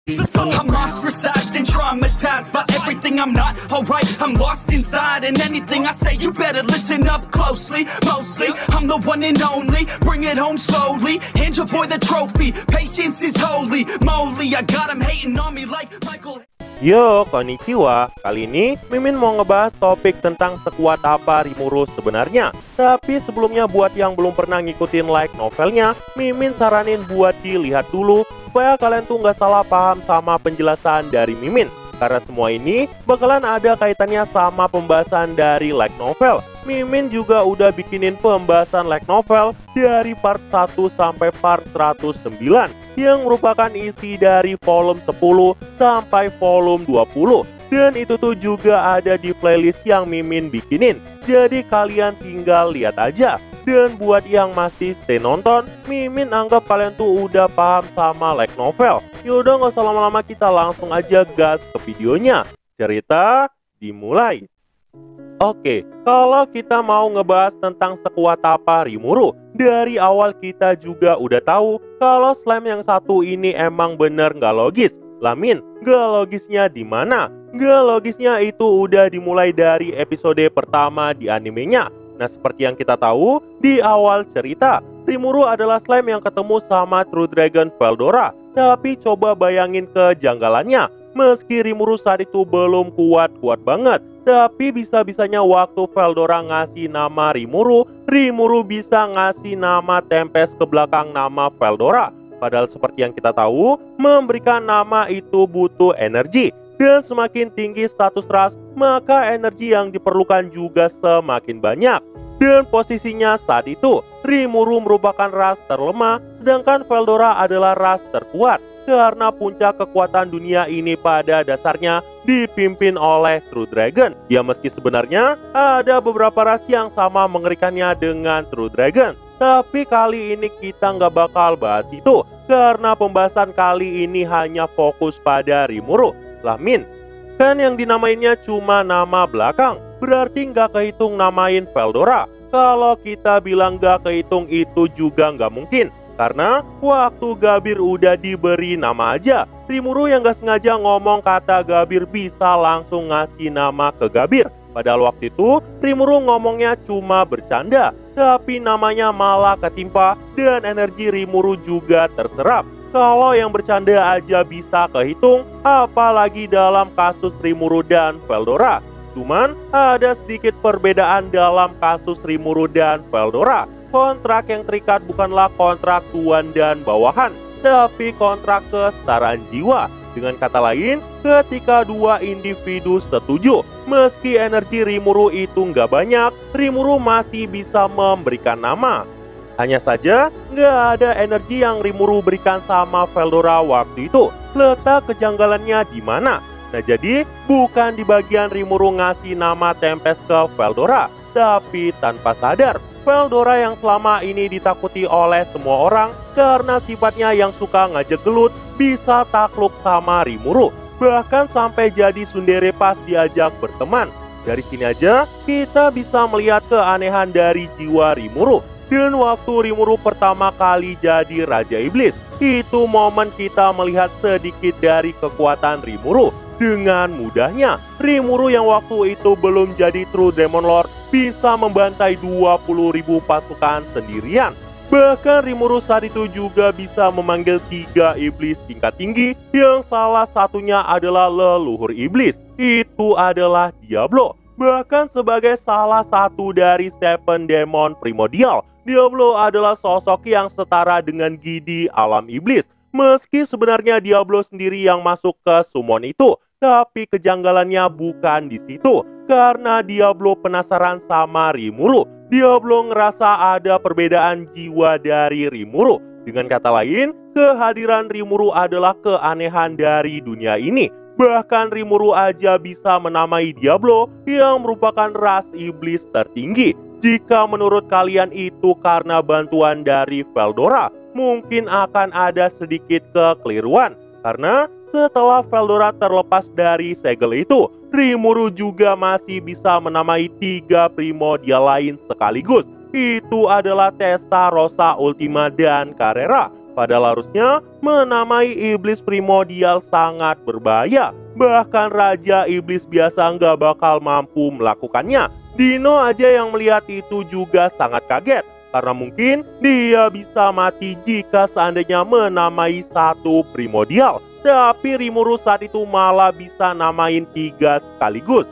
I'm ostracized and traumatized by everything I'm not alright. I'm lost inside, and anything I say you better listen up closely. Mostly, I'm the one and only. Bring it home slowly. Hand your boy the trophy. Patience is holy moly. I got him hating on me like Michael. Yo, konnichiwa. Kali ini Mimin mau ngebahas topik tentang sekuat apa Rimuru sebenarnya. Tapi sebelumnya buat yang belum pernah ngikutin light novelnya, Mimin saranin buat dilihat dulu supaya kalian tuh nggak salah paham sama penjelasan dari Mimin. Karena semua ini bakalan ada kaitannya sama pembahasan dari light novel. Mimin juga udah bikinin pembahasan light novel dari part 1 sampai part 109 yang merupakan isi dari volume 10 sampai volume 20. Dan itu tuh juga ada di playlist yang Mimin bikinin. Jadi kalian tinggal lihat aja. Dan buat yang masih stay nonton, Mimin anggap kalian tuh udah paham sama light novel. Yaudah gak usah lama-lama, kita langsung aja gas ke videonya. Cerita dimulai. Oke, kalau kita mau ngebahas tentang sekuat apa Rimuru, dari awal kita juga udah tahu kalau slime yang satu ini emang bener gak logis. Lamin, gak logisnya di mana? Gak logisnya itu udah dimulai dari episode pertama di animenya. Nah, seperti yang kita tahu, di awal cerita, Rimuru adalah slime yang ketemu sama True Dragon Veldora. Tapi coba bayangin kejanggalannya. Meski Rimuru saat itu belum kuat-kuat banget, tapi bisa-bisanya waktu Veldora ngasih nama Rimuru, Rimuru bisa ngasih nama Tempest ke belakang nama Veldora. Padahal seperti yang kita tahu, memberikan nama itu butuh energi. Dan semakin tinggi status ras, maka energi yang diperlukan juga semakin banyak. Dan posisinya saat itu, Rimuru merupakan ras terlemah, sedangkan Veldora adalah ras terkuat. Karena puncak kekuatan dunia ini pada dasarnya dipimpin oleh True Dragon. Ya, meski sebenarnya ada beberapa ras yang sama mengerikannya dengan True Dragon, tapi kali ini kita nggak bakal bahas itu, karena pembahasan kali ini hanya fokus pada Rimuru. Lah Min, kan yang dinamainnya cuma nama belakang, berarti nggak kehitung namain Veldora. Kalau kita bilang nggak kehitung itu juga nggak mungkin, karena waktu Gabir udah diberi nama aja. Rimuru yang nggak sengaja ngomong kata Gabir bisa langsung ngasih nama ke Gabir. Padahal waktu itu Rimuru ngomongnya cuma bercanda, tapi namanya malah ketimpa dan energi Rimuru juga terserap. Kalau yang bercanda aja bisa kehitung, apalagi dalam kasus Rimuru dan Veldora. Cuman ada sedikit perbedaan dalam kasus Rimuru dan Veldora. Kontrak yang terikat bukanlah kontrak tuan dan bawahan, tapi kontrak kesetaraan jiwa. Dengan kata lain, ketika dua individu setuju, meski energi Rimuru itu nggak banyak, Rimuru masih bisa memberikan nama. Hanya saja, nggak ada energi yang Rimuru berikan sama Veldora waktu itu. Letak kejanggalannya di mana? Nah, jadi bukan di bagian Rimuru ngasih nama Tempest ke Veldora, tapi tanpa sadar, Veldora yang selama ini ditakuti oleh semua orang karena sifatnya yang suka ngajak gelut bisa takluk sama Rimuru. Bahkan sampai jadi tsundere pas diajak berteman. Dari sini aja kita bisa melihat keanehan dari jiwa Rimuru. Dan waktu Rimuru pertama kali jadi Raja Iblis, itu momen kita melihat sedikit dari kekuatan Rimuru. Dengan mudahnya, Rimuru yang waktu itu belum jadi True Demon Lord bisa membantai 20.000 pasukan sendirian. Bahkan Rimuru saat itu juga bisa memanggil 3 iblis tingkat tinggi, yang salah satunya adalah leluhur iblis. Itu adalah Diablo. Bahkan sebagai salah satu dari 7 Demon Primordial, Diablo adalah sosok yang setara dengan Gidi alam iblis. Meski sebenarnya Diablo sendiri yang masuk ke summon itu, tapi kejanggalannya bukan di situ. Karena Diablo penasaran sama Rimuru. Diablo ngerasa ada perbedaan jiwa dari Rimuru. Dengan kata lain, kehadiran Rimuru adalah keanehan dari dunia ini. Bahkan Rimuru aja bisa menamai Diablo yang merupakan ras iblis tertinggi. Jika menurut kalian itu karena bantuan dari Veldora, mungkin akan ada sedikit kekeliruan. Karena setelah Veldora terlepas dari segel itu, Rimuru juga masih bisa menamai 3 primordial lain sekaligus. Itu adalah Testarossa, Ultima, dan Carrera. Padahal harusnya menamai iblis primordial sangat berbahaya. Bahkan Raja Iblis biasa nggak bakal mampu melakukannya. Dino aja yang melihat itu juga sangat kaget. Karena mungkin dia bisa mati jika seandainya menamai satu primordial. Tapi Rimuru saat itu malah bisa namain 3 sekaligus.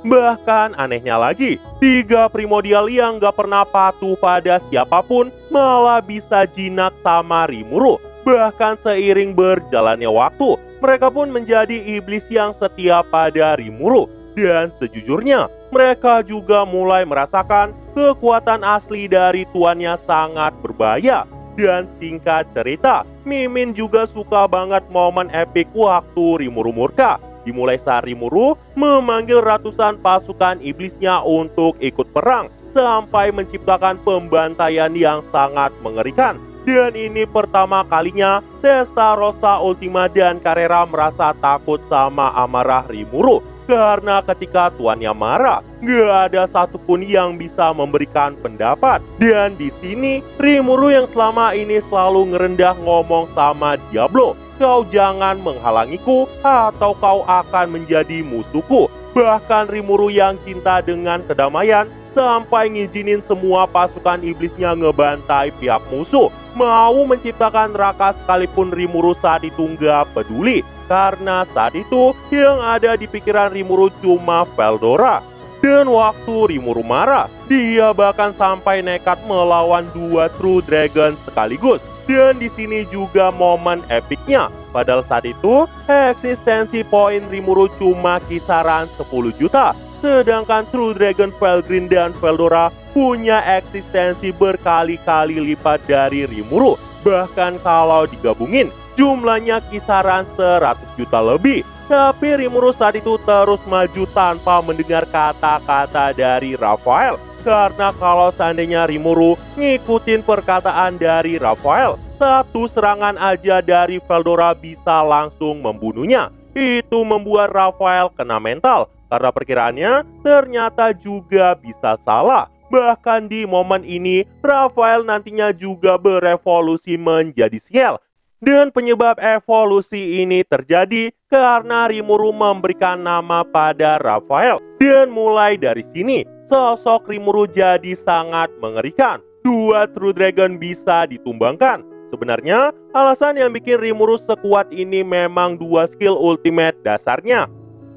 Bahkan anehnya lagi, 3 primordial yang gak pernah patuh pada siapapun malah bisa jinak sama Rimuru. Bahkan seiring berjalannya waktu, mereka pun menjadi iblis yang setia pada Rimuru. Dan sejujurnya, mereka juga mulai merasakan kekuatan asli dari tuannya sangat berbahaya. Dan singkat cerita, Mimin juga suka banget momen epik waktu Rimuru murka. Dimulai saat Rimuru memanggil ratusan pasukan iblisnya untuk ikut perang, sampai menciptakan pembantaian yang sangat mengerikan. Dan ini pertama kalinya Testarossa, Ultima, dan Carrera merasa takut sama amarah Rimuru. Karena ketika tuannya marah, gak ada satupun yang bisa memberikan pendapat. Dan di sini Rimuru yang selama ini selalu ngerendah ngomong sama Diablo, "Kau jangan menghalangiku atau kau akan menjadi musuhku." Bahkan Rimuru yang cinta dengan kedamaian sampai ngizinin semua pasukan iblisnya ngebantai pihak musuh. Mau menciptakan neraka sekalipun Rimuru saat itu nggak peduli. Karena saat itu yang ada di pikiran Rimuru cuma Veldora. Dan waktu Rimuru marah, dia bahkan sampai nekat melawan 2 True Dragon sekaligus. Dan di sini juga momen epiknya. Padahal saat itu eksistensi poin Rimuru cuma kisaran 10 juta. Sedangkan True Dragon Felgreen dan Veldora punya eksistensi berkali-kali lipat dari Rimuru. Bahkan kalau digabungin, jumlahnya kisaran 100 juta lebih. Tapi Rimuru saat itu terus maju tanpa mendengar kata-kata dari Raphael. Karena kalau seandainya Rimuru ngikutin perkataan dari Raphael, satu serangan aja dari Veldora bisa langsung membunuhnya. Itu membuat Raphael kena mental. Karena perkiraannya ternyata juga bisa salah. Bahkan di momen ini, Raphael nantinya juga berevolusi menjadi Ciel. Dan penyebab evolusi ini terjadi karena Rimuru memberikan nama pada Raphael. Dan mulai dari sini, sosok Rimuru jadi sangat mengerikan. 2 True Dragon bisa ditumbangkan. Sebenarnya, alasan yang bikin Rimuru sekuat ini memang 2 skill ultimate dasarnya.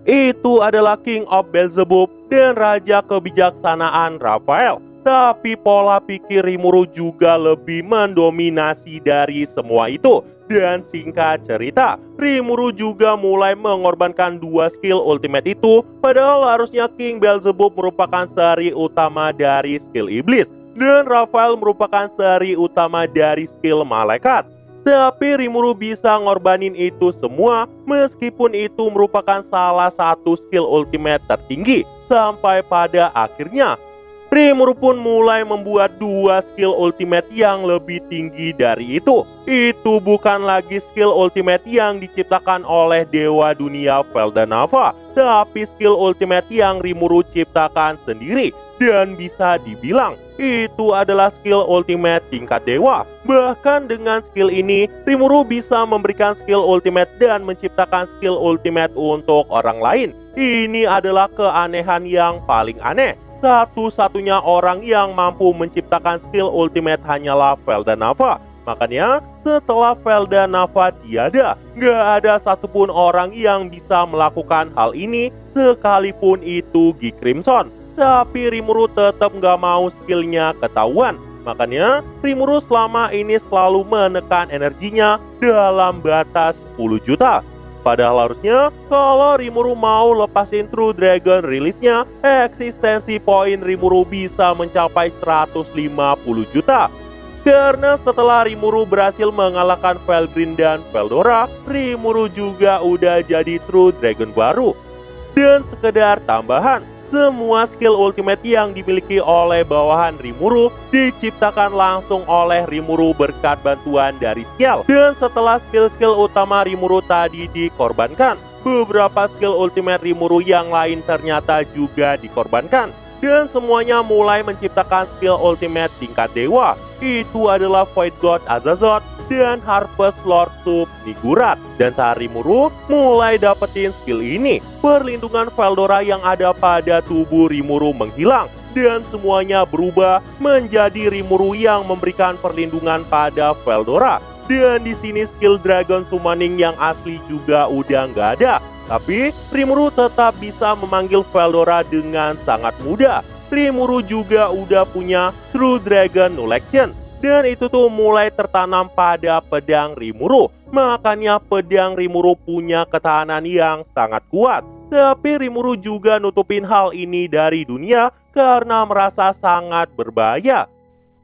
Itu adalah King of Beelzebub dan Raja Kebijaksanaan Raphael. Tapi pola pikir Rimuru juga lebih mendominasi dari semua itu. Dan singkat cerita, Rimuru juga mulai mengorbankan 2 skill ultimate itu. Padahal harusnya King Beelzebub merupakan seri utama dari skill iblis. Dan Raphael merupakan seri utama dari skill malaikat. Tapi Rimuru bisa ngorbanin itu semua meskipun itu merupakan salah satu skill ultimate tertinggi. Sampai pada akhirnya Rimuru pun mulai membuat 2 skill ultimate yang lebih tinggi dari itu. Itu bukan lagi skill ultimate yang diciptakan oleh Dewa Dunia Veldanava, tapi skill ultimate yang Rimuru ciptakan sendiri. Dan bisa dibilang itu adalah skill ultimate tingkat dewa. Bahkan dengan skill ini, Rimuru bisa memberikan skill ultimate dan menciptakan skill ultimate untuk orang lain. Ini adalah keanehan yang paling aneh. Satu-satunya orang yang mampu menciptakan skill ultimate hanyalah Veldanava. Makanya setelah Veldanava tiada, gak ada satupun orang yang bisa melakukan hal ini sekalipun itu Gi Crimson. Tapi Rimuru tetap gak mau skillnya ketahuan. Makanya Rimuru selama ini selalu menekan energinya dalam batas 10 juta. Padahal harusnya kalau Rimuru mau lepasin True Dragon rilisnya, eksistensi poin Rimuru bisa mencapai 150 juta. Karena setelah Rimuru berhasil mengalahkan Felgreen dan Veldora, Rimuru juga udah jadi True Dragon baru. Dan sekedar tambahan, semua skill ultimate yang dimiliki oleh bawahan Rimuru diciptakan langsung oleh Rimuru berkat bantuan dari Ciel. Dan setelah skill-skill utama Rimuru tadi dikorbankan, beberapa skill ultimate Rimuru yang lain ternyata juga dikorbankan. Dan semuanya mulai menciptakan skill ultimate tingkat dewa. itu adalah Void God Azazel dan Harvest Lord Sub-Niggurath. Dan saat Rimuru mulai dapetin skill ini, perlindungan Veldora yang ada pada tubuh Rimuru menghilang dan semuanya berubah menjadi Rimuru yang memberikan perlindungan pada Veldora. Dan di sini skill Dragon Summoning yang asli juga udah nggak ada. Tapi Rimuru tetap bisa memanggil Veldora dengan sangat mudah. Rimuru juga udah punya True Dragon Null Action. Dan itu tuh mulai tertanam pada pedang Rimuru. Makanya pedang Rimuru punya ketahanan yang sangat kuat. Tapi Rimuru juga nutupin hal ini dari dunia karena merasa sangat berbahaya.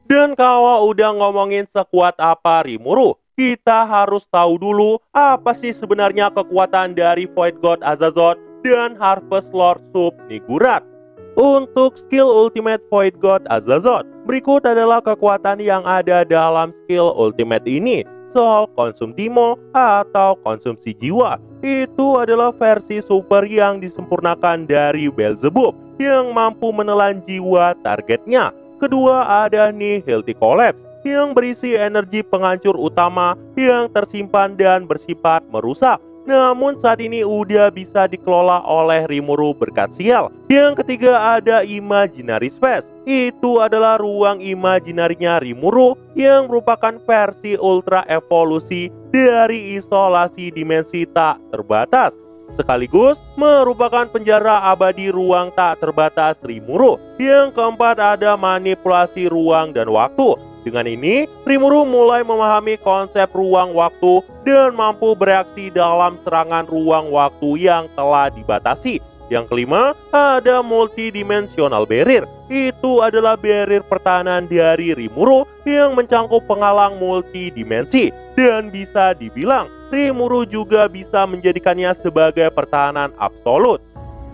Dan kalau udah ngomongin sekuat apa Rimuru, kita harus tahu dulu apa sih sebenarnya kekuatan dari Void God Azazel dan Harvest Lord Sub-Niggurath. Untuk skill Ultimate Void God Azazel, berikut adalah kekuatan yang ada dalam skill Ultimate ini. Soul Konsum Timo atau konsumsi jiwa. Itu adalah versi super yang disempurnakan dari Beelzebub yang mampu menelan jiwa targetnya. Kedua ada Nihility Collapse yang berisi energi penghancur utama yang tersimpan dan bersifat merusak. Namun saat ini udah bisa dikelola oleh Rimuru berkat sial. Yang ketiga ada Imaginary Space. Itu adalah ruang imajinarinya Rimuru yang merupakan versi ultra evolusi dari isolasi dimensi tak terbatas. Sekaligus merupakan penjara abadi ruang tak terbatas Rimuru. Yang keempat ada manipulasi ruang dan waktu. Dengan ini, Rimuru mulai memahami konsep ruang waktu dan mampu bereaksi dalam serangan ruang waktu yang telah dibatasi. Yang kelima, ada multidimensional barrier. Itu adalah barrier pertahanan dari Rimuru yang mencangkup penghalang multidimensi. Dan bisa dibilang, Rimuru juga bisa menjadikannya sebagai pertahanan absolut.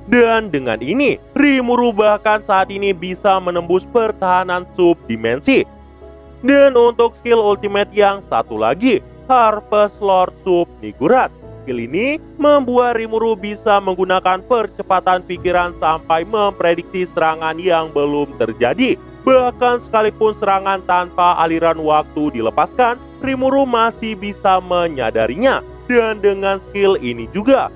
Dan dengan ini, Rimuru bahkan saat ini bisa menembus pertahanan subdimensi. Dan untuk skill ultimate yang satu lagi, Harvest Lord Sub-Niggurath. Skill ini membuat Rimuru bisa menggunakan percepatan pikiran sampai memprediksi serangan yang belum terjadi. Bahkan sekalipun serangan tanpa aliran waktu dilepaskan, Rimuru masih bisa menyadarinya. Dan dengan skill ini juga,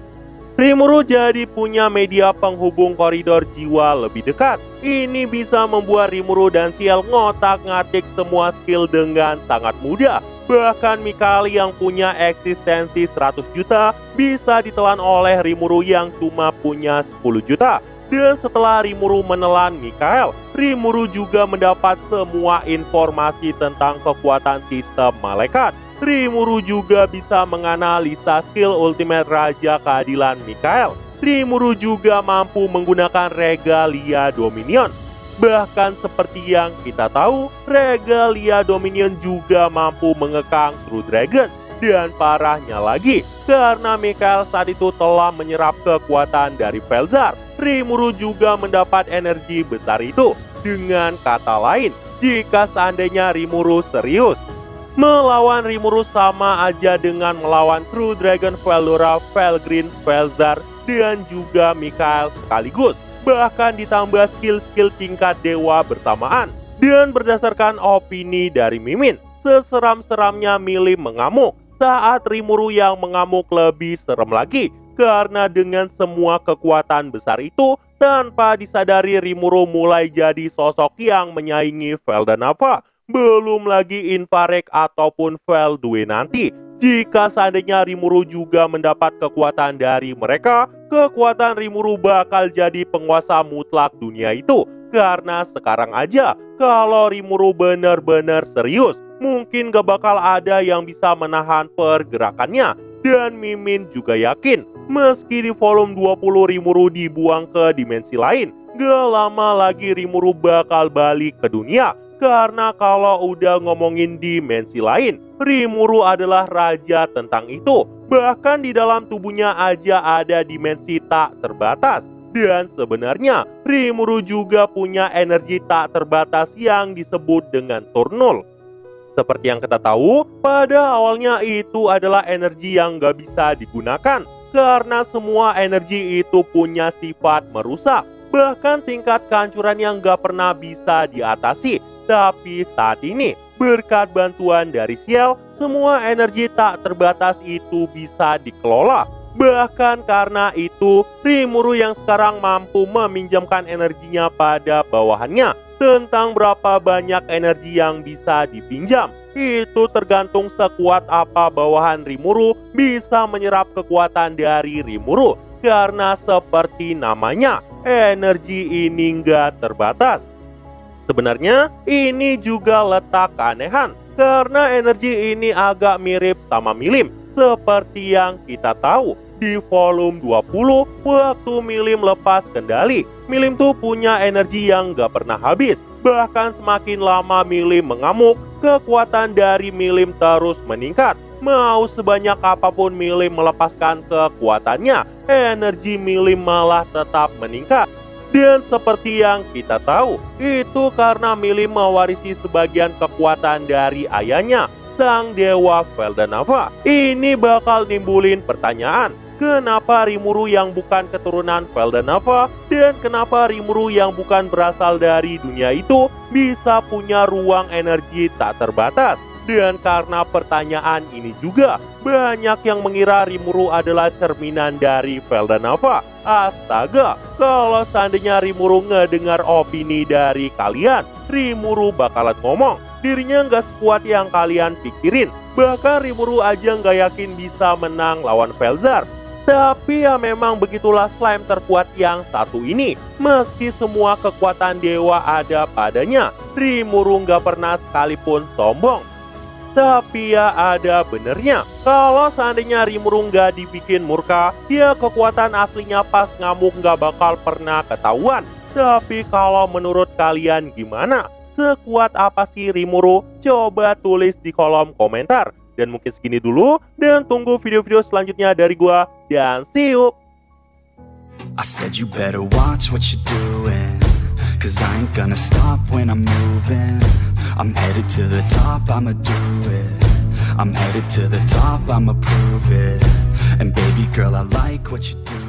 Rimuru jadi punya media penghubung koridor jiwa lebih dekat. Ini bisa membuat Rimuru dan Ciel ngotak-ngatik semua skill dengan sangat mudah. Bahkan Mikael yang punya eksistensi 100 juta bisa ditelan oleh Rimuru yang cuma punya 10 juta. Dan setelah Rimuru menelan Mikael, Rimuru juga mendapat semua informasi tentang kekuatan sistem malaikat. Rimuru juga bisa menganalisa skill ultimate Raja Keadilan Mikael. Rimuru juga mampu menggunakan Regalia Dominion. Bahkan seperti yang kita tahu, Regalia Dominion juga mampu mengekang True Dragon. Dan parahnya lagi, karena Mikael saat itu telah menyerap kekuatan dari Velzar, Rimuru juga mendapat energi besar itu. Dengan kata lain, jika seandainya Rimuru serius, melawan Rimuru sama aja dengan melawan True Dragon Veldora, Felgreen, Velzar, dan juga Mikael sekaligus. Bahkan ditambah skill-skill tingkat dewa bersamaan. Dan berdasarkan opini dari Mimin, seseram-seramnya milih mengamuk saat Rimuru yang mengamuk lebih serem lagi. Karena dengan semua kekuatan besar itu, tanpa disadari Rimuru mulai jadi sosok yang menyaingi Veldanava. Belum lagi Infarek ataupun Veldue nanti. Jika seandainya Rimuru juga mendapat kekuatan dari mereka, kekuatan Rimuru bakal jadi penguasa mutlak dunia itu. Karena sekarang aja, kalau Rimuru benar-benar serius, mungkin gak bakal ada yang bisa menahan pergerakannya. Dan Mimin juga yakin, meski di volume 20 Rimuru dibuang ke dimensi lain, gak lama lagi Rimuru bakal balik ke dunia. Karena kalau udah ngomongin dimensi lain, Rimuru adalah raja tentang itu. Bahkan di dalam tubuhnya aja ada dimensi tak terbatas. Dan sebenarnya Rimuru juga punya energi tak terbatas yang disebut dengan Turnul. Seperti yang kita tahu, pada awalnya itu adalah energi yang gak bisa digunakan. Karena semua energi itu punya sifat merusak. Bahkan tingkat kehancuran yang gak pernah bisa diatasi. Tapi saat ini, Berkat bantuan dari Ciel, semua energi tak terbatas itu bisa dikelola. Bahkan karena itu, Rimuru yang sekarang mampu meminjamkan energinya pada bawahannya. Tentang berapa banyak energi yang bisa dipinjam, itu tergantung sekuat apa bawahan Rimuru bisa menyerap kekuatan dari Rimuru. Karena seperti namanya, energi ini nggak terbatas. Sebenarnya ini juga letak keanehan, karena energi ini agak mirip sama Milim. Seperti yang kita tahu, di volume 20, waktu Milim lepas kendali, Milim tuh punya energi yang gak pernah habis. Bahkan semakin lama Milim mengamuk, kekuatan dari Milim terus meningkat. Mau sebanyak apapun Milim melepaskan kekuatannya, energi Milim malah tetap meningkat. Dan seperti yang kita tahu, itu karena Milim mewarisi sebagian kekuatan dari ayahnya, sang dewa Veldanava. Ini bakal nimbulin pertanyaan, kenapa Rimuru yang bukan keturunan Veldanava dan kenapa Rimuru yang bukan berasal dari dunia itu bisa punya ruang energi tak terbatas? Dan karena pertanyaan ini juga, banyak yang mengira Rimuru adalah cerminan dari Veldanava. Astaga, kalau seandainya Rimuru ngedengar opini dari kalian, Rimuru bakalan ngomong, dirinya nggak sekuat yang kalian pikirin. Bahkan Rimuru aja nggak yakin bisa menang lawan Velzar. Tapi ya memang begitulah slime terkuat yang satu ini. Meski semua kekuatan dewa ada padanya, Rimuru nggak pernah sekalipun sombong. Tapi ya ada benernya, kalau seandainya Rimuru nggak dibikin murka, ya kekuatan aslinya pas ngamuk nggak bakal pernah ketahuan. Tapi kalau menurut kalian gimana? Sekuat apa sih Rimuru? Coba tulis di kolom komentar. Dan mungkin segini dulu, dan tunggu video-video selanjutnya dari gua, dan see you! I said you better watch what you're doing, 'cause I ain't gonna stop when I'm moving. I'm headed to the top, I'ma do it. I'm headed to the top, I'ma prove it. And baby girl, I like what you do.